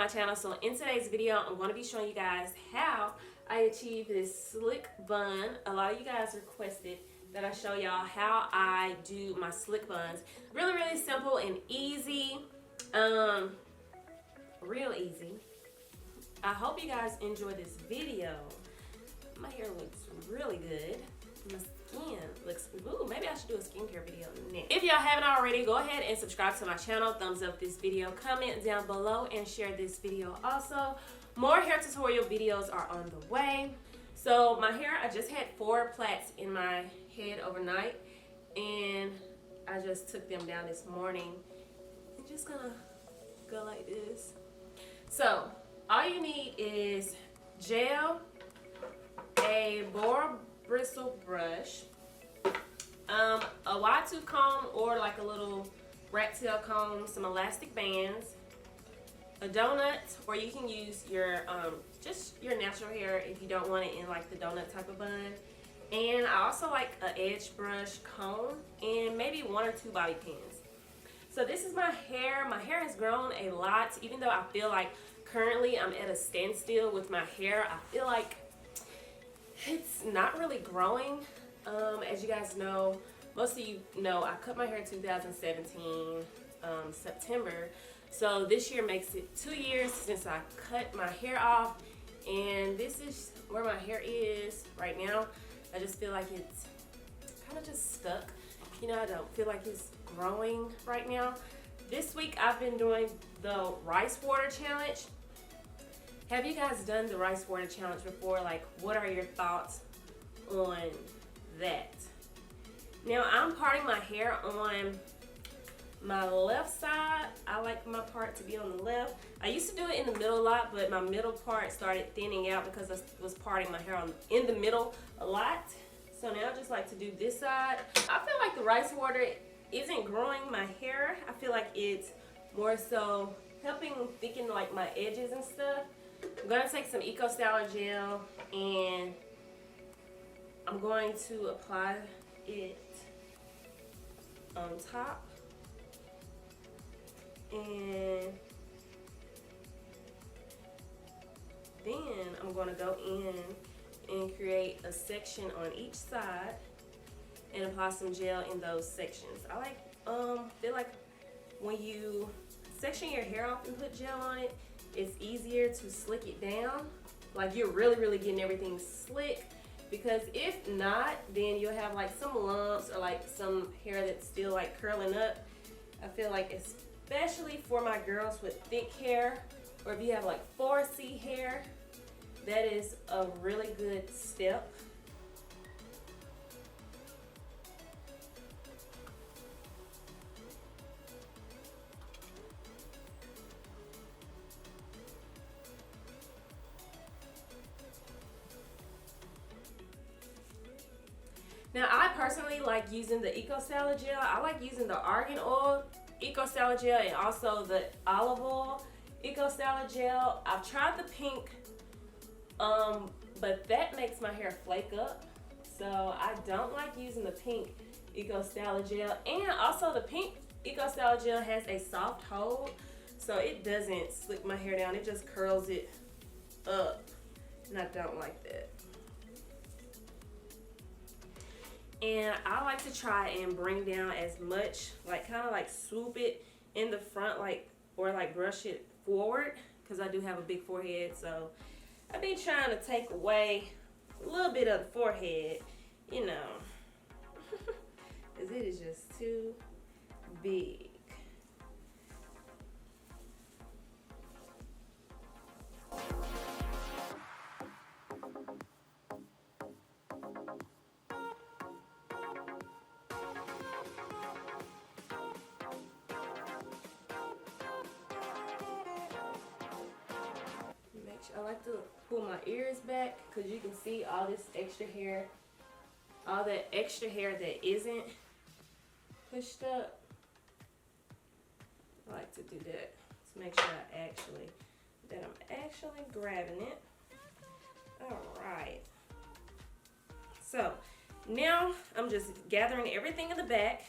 my channel. So in today's video, I'm going to be showing you guys how I achieve this slick bun. A lot of you guys requested that I show y'all how I do my slick buns. Really simple and easy. Real easy. I hope you guys enjoy this video. My hair looks really good. My skin looks, ooh, maybe I should do a skincare video next. If y'all haven't already, go ahead and subscribe to my channel. Thumbs up this video, comment down below, and share this video also. More hair tutorial videos are on the way. So my hair, I just had 4 plaits in my head overnight, and I just took them down this morning. I'm just gonna go like this. So all you need is gel, a boar bristle brush, a wide tooth comb or like a little rat tail comb, some elastic bands, a donut, or you can use your just your natural hair if you don't want it in like the donut type of bun. And I also like an edge brush comb and maybe 1 or 2 bobby pins. So this is my hair. My hair has grown a lot, even though I feel like currently I'm at a standstill with my hair. I feel like it's not really growing. As you guys know, most of you know, I cut my hair in 2017 September. So this year makes it 2 years since I cut my hair off, and this is where my hair is right now. I just feel like it's kind of just stuck. You know, I don't feel like it's growing right now. This week I've been doing the rice water challenge. Have you guys done the rice water challenge before? Like, what are your thoughts on that? Now, I'm parting my hair on my left side. I like my part to be on the left. I used to do it in the middle a lot, but my middle part started thinning out because I was parting my hair in the middle a lot. So now I just like to do this side. I feel like the rice water isn't growing my hair. I feel like it's more so helping thicken like my edges and stuff. I'm going to take some Eco Styler gel and I'm going to apply it on top, and then I'm going to go in and create a section on each side and apply some gel in those sections. I like feel like when you section your hair off and put gel on it, it's easier to slick it down. Like you're really getting everything slick, because if not, then you'll have like some lumps or like some hair that's still like curling up. I feel like especially for my girls with thick hair, or if you have like 4C hair, that is a really good step. Now, I personally like using the Eco Styler gel. I like using the argan oil Eco Styler gel and also the olive oil Eco Styler gel. I've tried the pink, but that makes my hair flake up. So I don't like using the pink Eco Styler gel. And also the pink Eco Styler gel has a soft hold, so it doesn't slick my hair down. It just curls it up, and I don't like that. And I like to try and bring down as much, like kind of like swoop it in the front, like, or like brush it forward, because I do have a big forehead. So I've been trying to take away a little bit of the forehead, you know, because it is just too big. I like to pull my ears back because you can see all this extra hair, all that extra hair that isn't pushed up. I like to do that to make sure I'm actually grabbing it. All right. So now I'm just gathering everything in the back.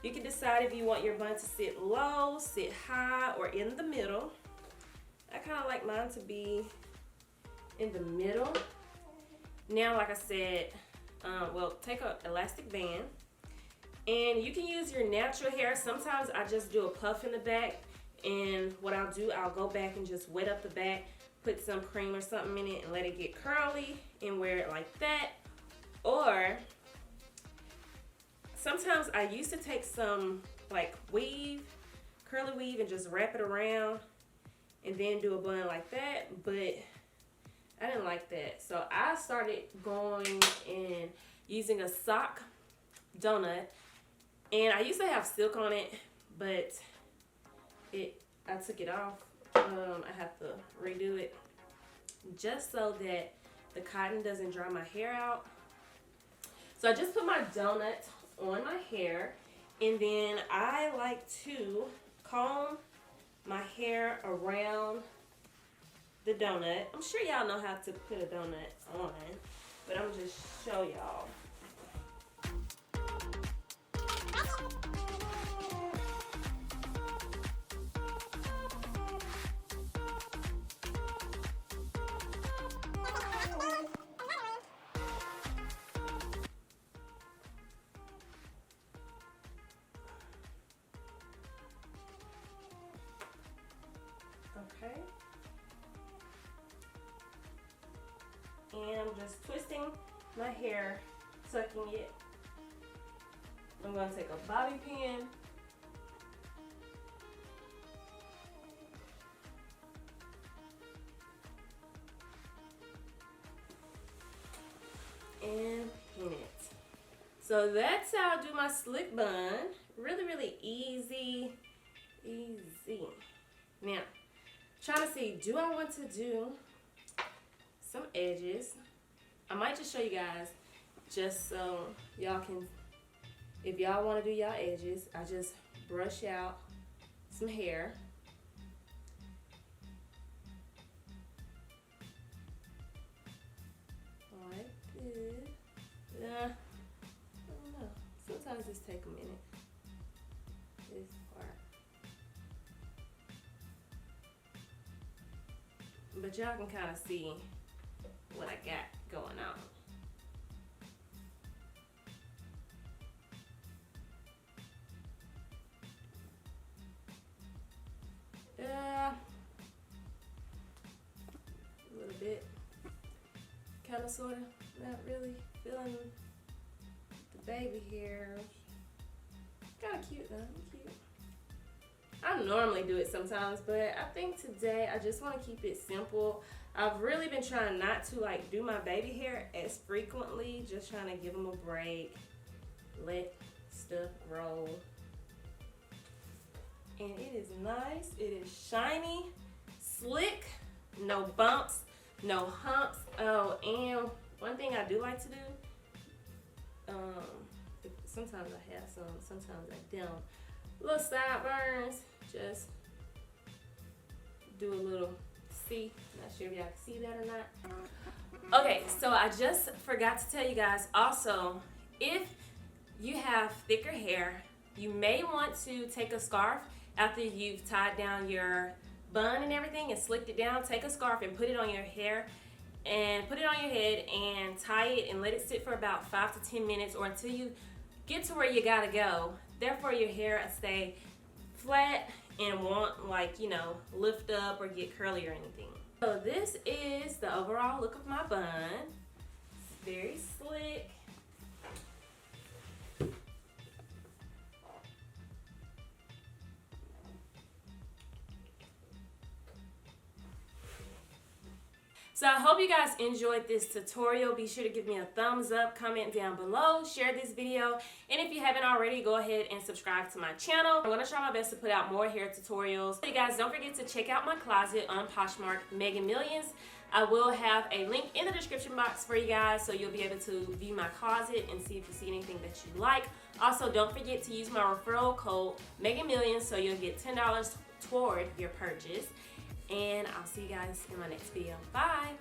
You can decide if you want your bun to sit low, sit high, or in the middle. I kind of like mine to be in the middle. Now, like I said, well, take an elastic band, and you can use your natural hair. Sometimes I just do a puff in the back, and what I'll do, I'll go back and just wet up the back, put some cream or something in it and let it get curly and wear it like that. Or sometimes I used to take some like weave, curly weave, and just wrap it around and then do a bun like that, but I didn't like that. So I started going and using a sock donut, and I used to have silk on it, but I took it off. I have to redo it just so that the cotton doesn't dry my hair out. So I just put my donut on my hair, and then I like to comb my hair around the donut. I'm sure y'all know how to put a donut on, but I'm just show y'all. Okay. And I'm just twisting my hair, tucking it. I'm going to take a bobby pin and pin it. So that's how I do my slick bun. Really, really easy. Now, trying to see, do I want to do some edges? I might just show you guys just so y'all can, if y'all want to do y'all edges, I just brush out some hair. Like this. I don't know. Sometimes this take a minute. This part. But y'all can kind of see what I got going on. A little bit. Kind of, sort of. Not really feeling the baby hairs. Kind of cute though. Cute. I normally do it sometimes, but I think today I just want to keep it simple. I've really been trying not to like do my baby hair as frequently, just trying to give them a break, let stuff grow. And it is nice, it is shiny, slick, no bumps, no humps. Oh, and one thing I do like to do, sometimes I have some, sometimes I don't. Little sideburns, just do a little, see, not sure if y'all can see that or not. Okay, so I just forgot to tell you guys also, if you have thicker hair, you may want to take a scarf after you've tied down your bun and everything and slicked it down. Take a scarf and put it on your hair and put it on your head and tie it and let it sit for about 5 to 10 minutes or until you get to where you gotta go. Therefore your hair will stay flat and won't, like, you know, lift up or get curly or anything. So this is the overall look of my bun. It's very slick. So I hope you guys enjoyed this tutorial. Be sure to give me a thumbs up, comment down below, share this video, and if you haven't already, go ahead and subscribe to my channel. I'm gonna try my best to put out more hair tutorials. Hey guys, don't forget to check out my closet on Poshmark Meganmillions. I will have a link in the description box for you guys, so you'll be able to view my closet and see if you see anything that you like. Also, don't forget to use my referral code Meganmillions so you'll get $10 toward your purchase. And I'll see you guys in my next video. Bye!